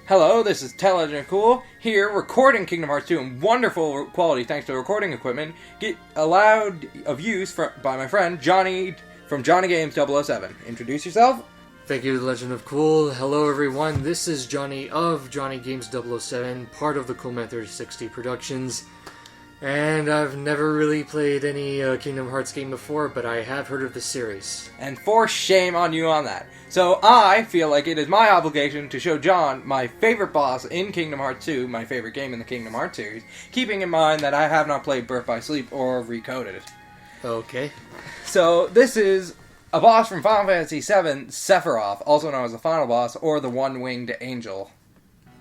Hello, this is Telelegend Cool, here recording Kingdom Hearts 2 in wonderful quality thanks to recording equipment allowed of use by my friend Johnny from Johnny Games 007. Introduce yourself. Thank you, Legend of Cool. Hello everyone, this is Johnny of Johnny Games 007, part of the Coolman 3060 Productions. And I've never really played any Kingdom Hearts game before, but I have heard of the series. And for shame on you on that. So I feel like it is my obligation to show John my favorite boss in Kingdom Hearts 2, my favorite game in the Kingdom Hearts series, keeping in mind that I have not played Birth by Sleep or Recoded. Okay. So this is a boss from Final Fantasy VII, Sephiroth, also known as the final boss, or the One-Winged Angel.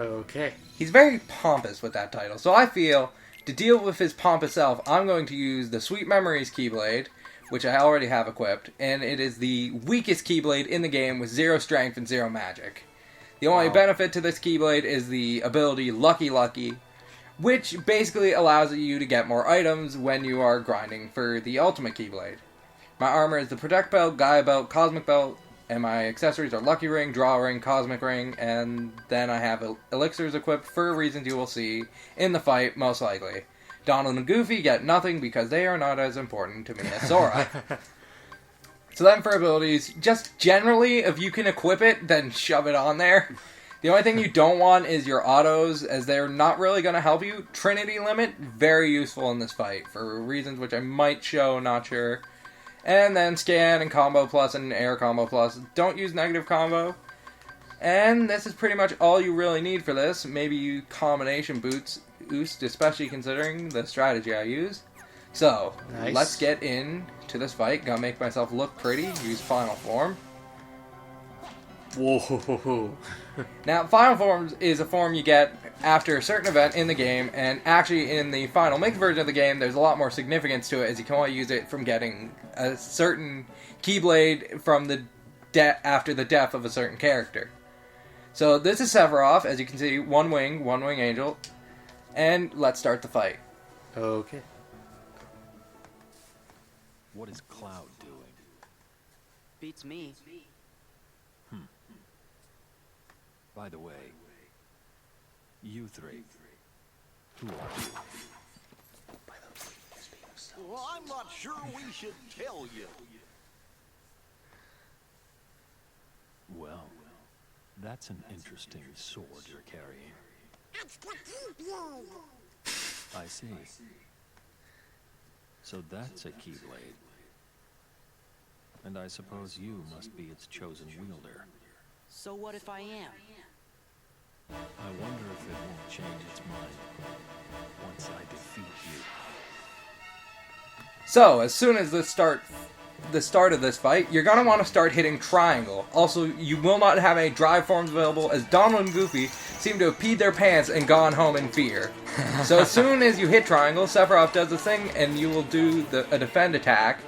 Okay. He's very pompous with that title, so I feel to deal with his pompous self, I'm going to use the Sweet Memories Keyblade, which I already have equipped, and it is the weakest Keyblade in the game with 0 strength and 0 magic. The only benefit to this Keyblade is the ability Lucky Lucky, which basically allows you to get more items when you are grinding for the ultimate Keyblade. My armor is the Protect Belt, Gaia Belt, Cosmic Belt, and my accessories are Lucky Ring, Draw Ring, Cosmic Ring, and then I have elixirs equipped for reasons you will see in the fight, most likely. Donald and Goofy get nothing because they are not as important to me as Sora. So then for abilities, just generally, if you can equip it, then shove it on there. The only thing you don't want is your autos, as they're not really going to help you. Trinity Limit, very useful in this fight, for reasons which I might show, not sure. And then Scan and Combo Plus and Air Combo Plus. Don't use Negative Combo. And this is pretty much all you really need for this. Maybe you combination boost, especially considering the strategy I use. So, nice. Let's get into this fight. Gotta make myself look pretty. Use Final Form. Whoa. Now, Final Form is a form you get after a certain event in the game, and actually in the final mixed version of the game, there's a lot more significance to it, as you can only use it from getting a certain Keyblade from the after the death of a certain character. So this is Sephiroth, as you can see, one wing angel, and let's start the fight. Okay. What is Cloud doing? Beats me. By the way, you three, who are you? Well, I'm not sure we should tell you. Well, that's an interesting sword you're carrying. I see. So that's a Keyblade. And I suppose you must be its chosen wielder. So what if I am? I wonder if it won't change its mind once I defeat you. So, as soon as the start of this fight, you're going to want to start hitting triangle. Also, you will not have any drive forms available, as Donald and Goofy seem to have peed their pants and gone home in fear. So as soon as you hit triangle, Sephiroth does the thing, and you will do a defend attack,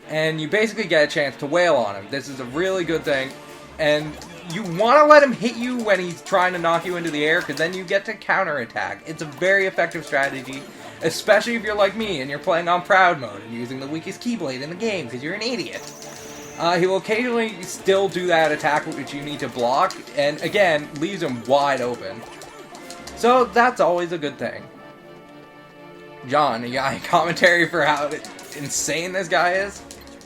and you basically get a chance to wail on him. This is a really good thing, and you want to let him hit you when he's trying to knock you into the air, because then you get to counterattack. It's a very effective strategy, especially if you're like me and you're playing on Proud Mode and using the weakest Keyblade in the game, because you're an idiot. He will occasionally still do that attack which you need to block, and again, leaves him wide open. So that's always a good thing. John, you got any commentary for how insane this guy is?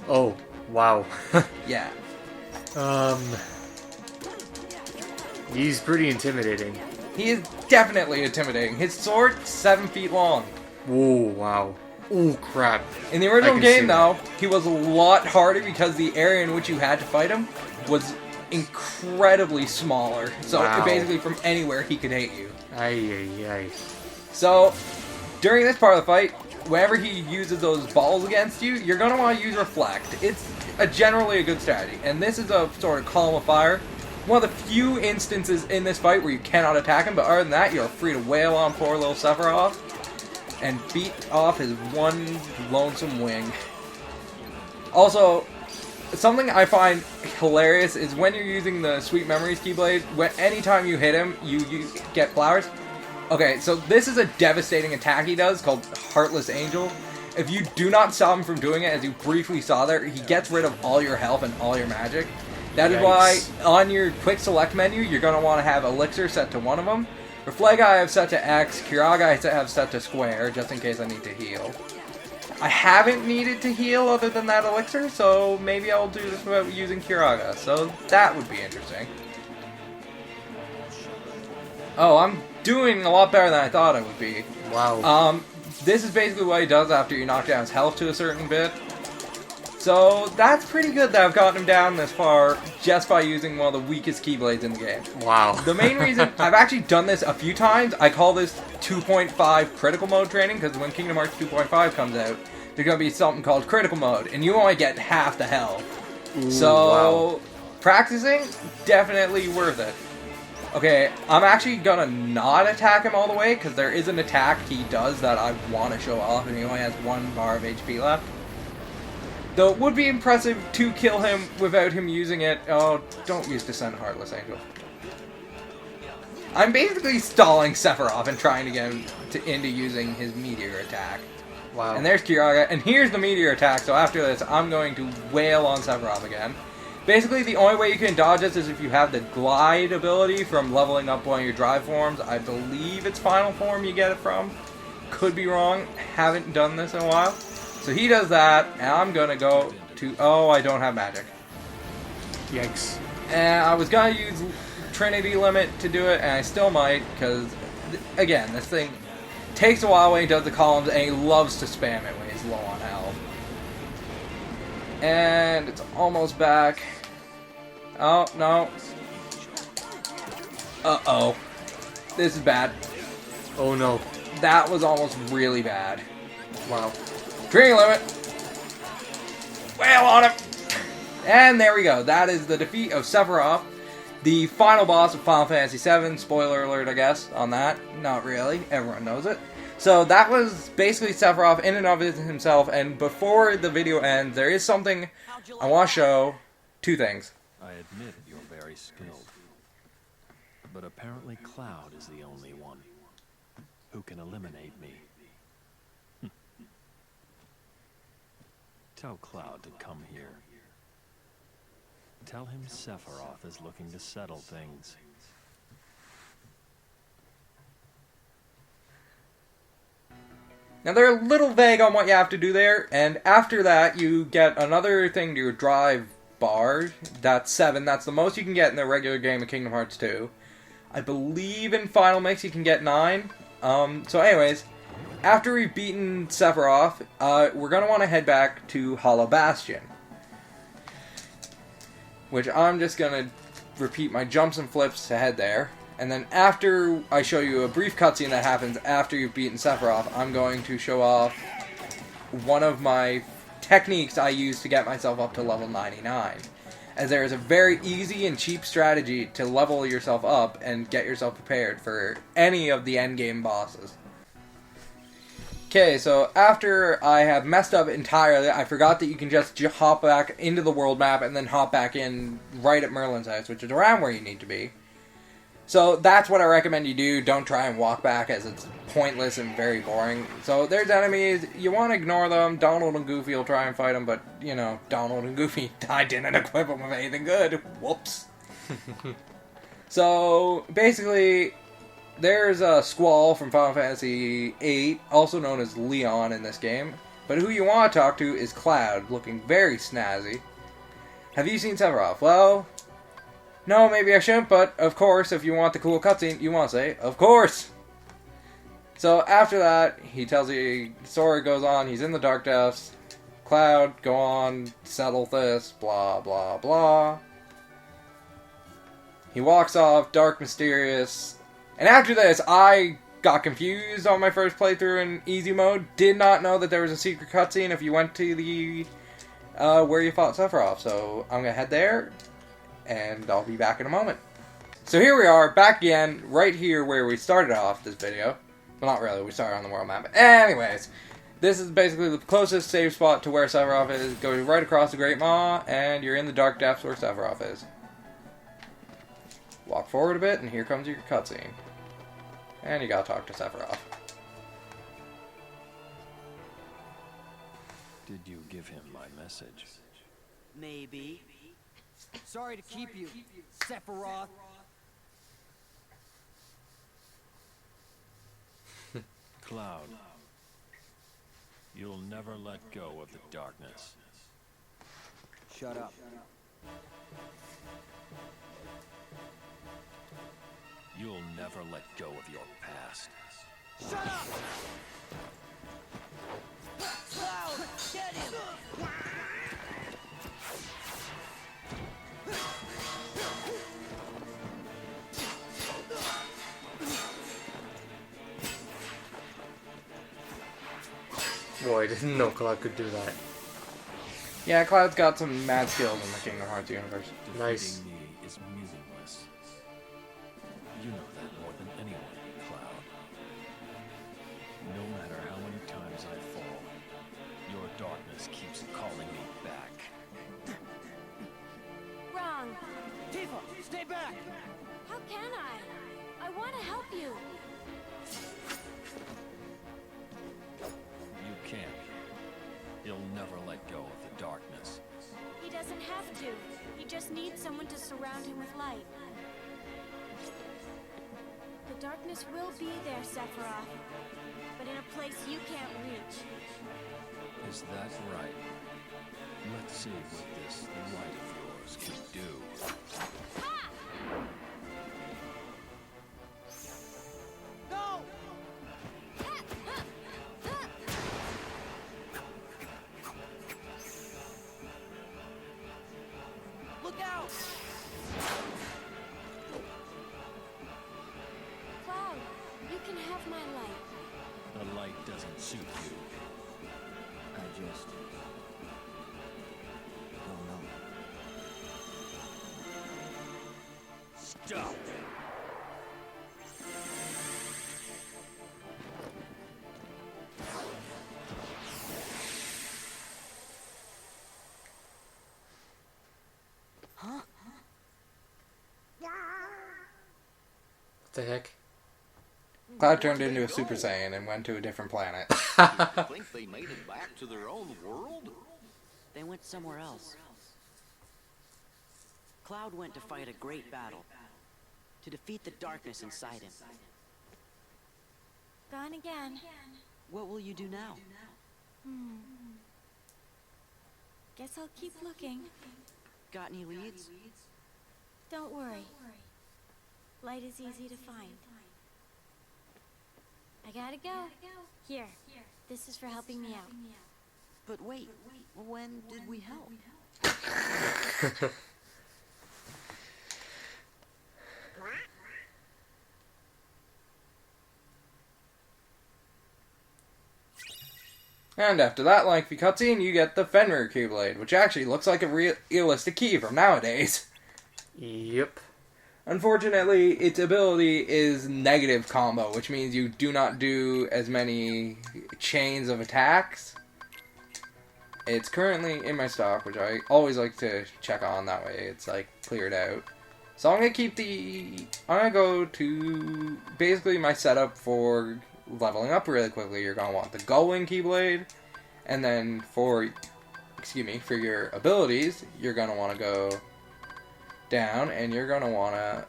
Oh, wow. Yeah. He's pretty intimidating. He is definitely intimidating. His sword's 7 feet long. Whoa, wow. Oh, crap. In the original game, though, he was a lot harder because the area in which you had to fight him was incredibly smaller. So basically from anywhere he could hit you. Aye. So, during this part of the fight, whenever he uses those balls against you, you're going to want to use Reflect. It's generally a good strategy. And this is a sort of column of fire. One of the few instances in this fight where you cannot attack him, but other than that, you're free to wail on poor little Sephiroth and beat off his one lonesome wing. Also, something I find hilarious is when you're using the Sweet Memories Keyblade, anytime you hit him, you get flowers. Okay, so this is a devastating attack he does called Heartless Angel. If you do not stop him from doing it, as you briefly saw there, he gets rid of all your health and all your magic. That is why on your quick select menu, you're going to want to have Elixir set to one of them. Refleg I have set to X, Kiraga I have set to square, just in case I need to heal. I haven't needed to heal other than that Elixir, so maybe I'll do this without using Kiraga, so that would be interesting. Oh, I'm doing a lot better than I thought I would be. Wow. This is basically what he does after you knock down his health to a certain bit. So that's pretty good that I've gotten him down this far just by using one of the weakest Keyblades in the game. Wow. The main reason, I've actually done this a few times, I call this 2.5 critical mode training, because when Kingdom Hearts 2.5 comes out, there's going to be something called critical mode, and you only get half the health. Ooh, so, wow. Practicing, definitely worth it. Okay, I'm actually gonna not attack him all the way, because there is an attack he does that I want to show off, and he only has 1 bar of HP left. Though it would be impressive to kill him without him using it. Oh, don't use Descent Heartless Angel. I'm basically stalling Sephiroth and trying to get him into using his Meteor attack. Wow. And there's Kiraga, and here's the Meteor attack, so after this, I'm going to wail on Sephiroth again. Basically, the only way you can dodge this is if you have the glide ability from leveling up one of your drive forms. I believe it's final form you get it from. Could be wrong. Haven't done this in a while. So he does that, and I'm going to go to... Oh, I don't have magic. Yikes. And I was going to use Trinity Limit to do it, and I still might, because, again, this thing takes a while when he does the columns, and he loves to spam it when he's low on health. And it's almost back. Oh, no. Uh-oh. This is bad. Oh, no. That was almost really bad. Wow. Training limit. Wail on him. And there we go. That is the defeat of Sephiroth, the final boss of Final Fantasy VII. Spoiler alert, I guess, on that. Not really. Everyone knows it. So that was basically Sephiroth in and of himself. And before the video ends, there is something I want to show. 2 things. I admit you're very skilled. But apparently Cloud is the only one who can eliminate me. Tell Cloud to come here. Tell him Sephiroth is looking to settle things. Now they're a little vague on what you have to do there, and after that you get another thing to your drive bar. That's 7. That's the most you can get in the regular game of Kingdom Hearts 2. I believe in Final Mix you can get 9. So anyways, after we've beaten Sephiroth, we're going to want to head back to Hollow Bastion. Which I'm just going to repeat my jumps and flips to head there. And then after I show you a brief cutscene that happens after you've beaten Sephiroth, I'm going to show off one of my techniques I use to get myself up to level 99. As there is a very easy and cheap strategy to level yourself up and get yourself prepared for any of the endgame bosses. Okay, so after I have messed up entirely, I forgot that you can just hop back into the world map and then hop back in right at Merlin's house, which is around where you need to be. So that's what I recommend you do. Don't try and walk back, as it's pointless and very boring. So there's enemies. You want to ignore them. Donald and Goofy will try and fight them, but, you know, Donald and Goofy, I didn't equip them with anything good. Whoops. So basically, there's a Squall from Final Fantasy VIII, also known as Leon in this game. But who you want to talk to is Cloud, looking very snazzy. Have you seen Sephiroth? Well, no, maybe I shouldn't, but of course, if you want the cool cutscene, you want to say, of course! So after that, he tells you, the story goes on, he's in the Dark Depths. Cloud, go on, settle this, blah, blah, blah. He walks off, dark, mysterious. And after this, I got confused on my first playthrough in easy mode. Did not know that there was a secret cutscene if you went to the, where you fought Sephiroth. So I'm going to head there, and I'll be back in a moment. So here we are, back again, right here where we started off this video. Well, not really, we started on the world map. But anyways, this is basically the closest save spot to where Sephiroth is. Goes right across the Great Maw, and you're in the Dark Depths where Sephiroth is. Walk forward a bit, and here comes your cutscene. And you gotta talk to Sephiroth. Did you give him my message? Maybe. Sorry to keep you, Sephiroth. Cloud, you'll never let go of the darkness. Shut up. You'll never let go of your past. Shut up! Cloud, get him! Boy, I didn't know Cloud could do that. Yeah, Cloud's got some mad skills in the Kingdom Hearts universe. Nice. Defeating me is meaningless. You know that more than anyone, Cloud. No matter how many times I fall, your darkness keeps calling me back. Wrong. Tifa, stay back! How can I? I want to help you. You can't. He'll never let go of the darkness. He doesn't have to. He just needs someone to surround him with light. The darkness will be there, Sephiroth. But in a place you can't reach. Is that right? Let's see what this light of yours can do. No! Look out! Cloud, you can have my light. The light doesn't suit you. I just... don't know. Stop! What the heck? Cloud turned into a Super Saiyan and went to a different planet. You think they made it back to their own world? They went somewhere else. Cloud went to fight a great battle. To defeat the darkness inside him. Gone again. What will you do now? Guess I'll keep looking. Got any leads? Don't worry. Light is easy to find. I gotta go. Here. This is for helping me out. But wait, when did we help? And after that lengthy cutscene, you get the Fenrir Keyblade, which actually looks like a realistic key from nowadays. Yep. Unfortunately, its ability is negative combo, which means you do not do as many chains of attacks. It's currently in my stock, which I always like to check on, that way it's like cleared out. So I'm gonna go to basically my setup for leveling up really quickly. You're gonna want the Gullwing Keyblade, and then for your abilities, you're gonna want to go down, and you're gonna want to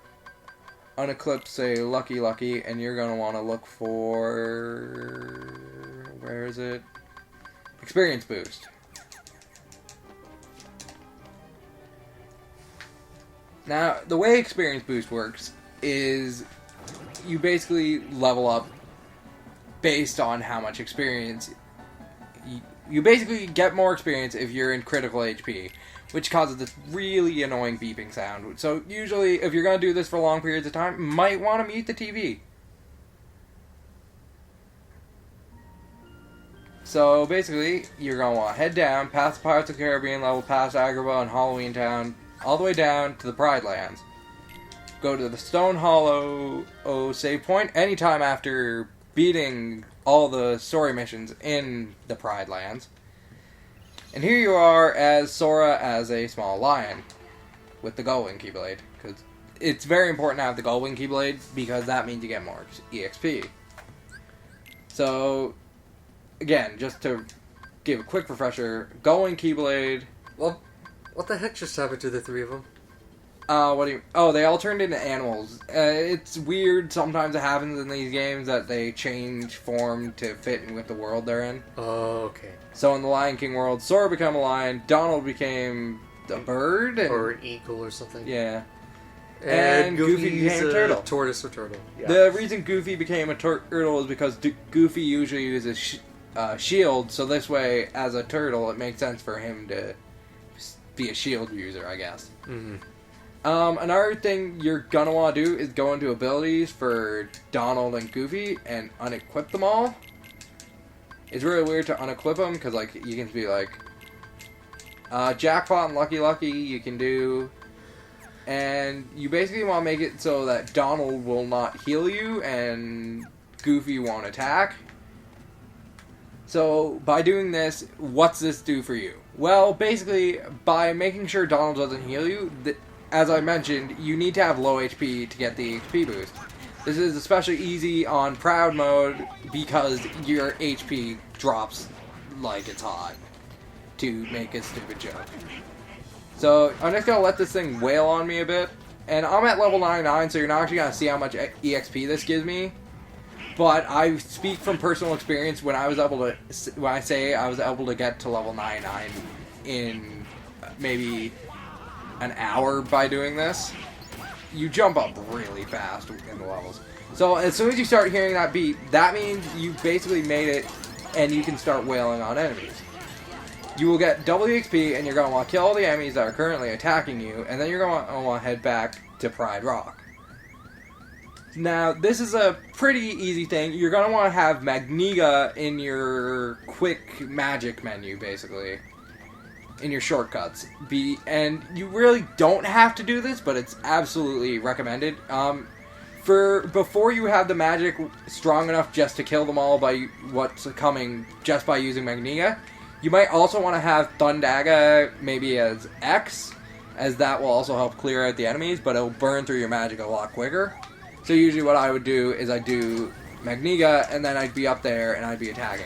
uneclipse, say, Lucky, and you're gonna want to look for, where is it? Experience boost. Now, the way experience boost works is you basically level up based on how much experience. You basically get more experience if you're in critical HP, which causes this really annoying beeping sound. So usually, if you're going to do this for long periods of time, you might want to mute the TV. So basically, you're going to want to head down, past the Pirates of the Caribbean level, past Agrabah and Halloween Town, all the way down to the Pride Lands. Go to the Stone Hollow save point anytime after beating all the story missions in the Pride Lands. And here you are as Sora as a small lion with the Gullwing Keyblade. Because it's very important to have the Gullwing Keyblade because that means you get more EXP. So, again, just to give a quick refresher, Gullwing Keyblade, well, What the heck just happened to the three of them? What do you... Oh, they all turned into animals. It's weird. Sometimes it happens in these games that they change form to fit in with the world they're in. Oh, okay. So in the Lion King world, Sora became a lion, Donald became a bird, and... Or an eagle or something. Yeah. And Goofy Goofy's became a turtle. Tortoise or turtle. Yeah. The reason Goofy became a turtle is because Goofy usually uses shield, so this way, as a turtle, it makes sense for him to be a shield user, I guess. Mm-hmm. Another thing you're gonna want to do is go into abilities for Donald and Goofy and unequip them all. It's really weird to unequip them because, like, you can be like, Jackpot and Lucky Lucky you can do, and you basically want to make it so that Donald will not heal you and Goofy won't attack. So, by doing this, what's this do for you? Well, basically, by making sure Donald doesn't heal you, as I mentioned, you need to have low HP to get the HP boost. This is especially easy on Proud mode because your HP drops like it's hot, to make a stupid joke. So, I'm just gonna let this thing wail on me a bit. And I'm at level 99, so you're not actually gonna see how much EXP this gives me. But I speak from personal experience when I was able to, when I say I was able to get to level 99 in maybe an hour by doing this. You jump up really fast in the levels. So as soon as you start hearing that beat, that means you basically made it and you can start wailing on enemies. You will get double the XP and you're going to want to kill all the enemies that are currently attacking you, and then you're going to want to head back to Pride Rock. Now, this is a pretty easy thing. You're going to want to have Magniga in your quick magic menu, basically. In your shortcuts. And you really don't have to do this, but it's absolutely recommended. Before you have the magic strong enough just to kill them all by what's coming just by using Magniga, you might also want to have Thundaga maybe as X, as that will also help clear out the enemies, but it'll burn through your magic a lot quicker. So usually what I would do is I'd do Magniga, and then I'd be up there and I'd be attacking.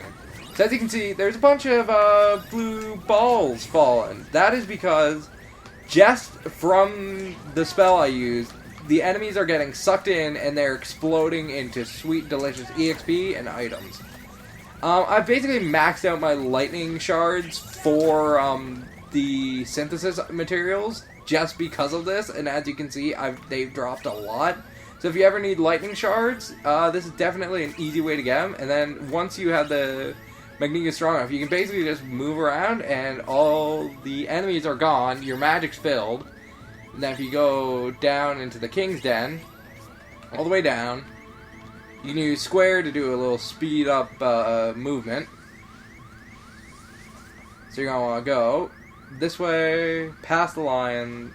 So as you can see, there's a bunch of blue balls falling. That is because just from the spell I used, the enemies are getting sucked in and they're exploding into sweet, delicious EXP and items. I've basically maxed out my lightning shards for the synthesis materials just because of this, and as you can see, they've dropped a lot. So if you ever need lightning shards, this is definitely an easy way to get them. And then once you have the Magniga strong enough, you can basically just move around and all the enemies are gone, your magic's filled. And then if you go down into the King's Den, all the way down, you can use square to do a little speed up movement. So you're going to want to go this way, past the lion,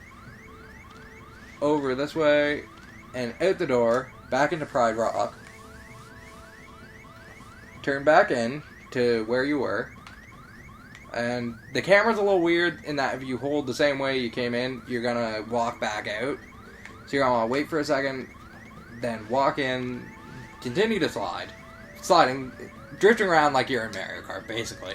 over this way, and out the door, back into Pride Rock. Turn back in to where you were. And the camera's a little weird in that if you hold the same way you came in, you're gonna walk back out. So you're gonna want to wait for a second, then walk in, continue to slide. Sliding, drifting around like you're in Mario Kart, basically.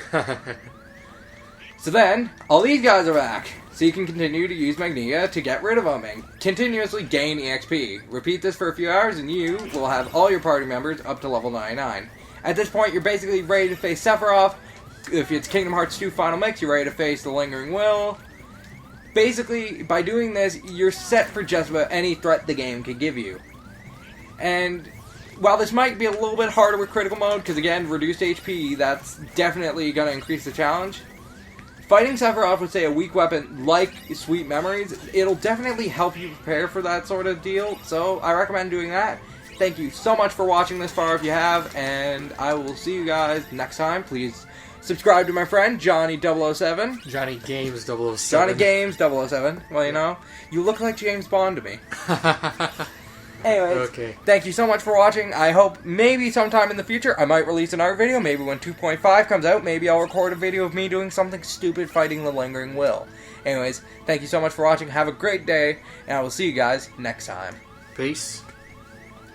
So then, all these guys are back. So you can continue to use Magniga to get rid of them and continuously gain EXP. Repeat this for a few hours and you will have all your party members up to level 99. At this point, you're basically ready to face Sephiroth. If it's Kingdom Hearts 2 Final Mix, you're ready to face the Lingering Will. Basically, by doing this, you're set for just about any threat the game can give you. And while this might be a little bit harder with critical mode, because again, reduced HP, that's definitely going to increase the challenge. Fighting Sephiroth with, say, a weak weapon like Sweet Memories, it'll definitely help you prepare for that sort of deal, so I recommend doing that. Thank you so much for watching this far if you have, and I will see you guys next time. Please subscribe to my friend, Johnny007. Johnny Games 007. Johnny Games 007. Well, you know, you look like James Bond to me. Anyways, okay. Thank you so much for watching. I hope maybe sometime in the future I might release another video. Maybe when 2.5 comes out, maybe I'll record a video of me doing something stupid fighting the Lingering Will. Anyways, thank you so much for watching. Have a great day, and I will see you guys next time. Peace.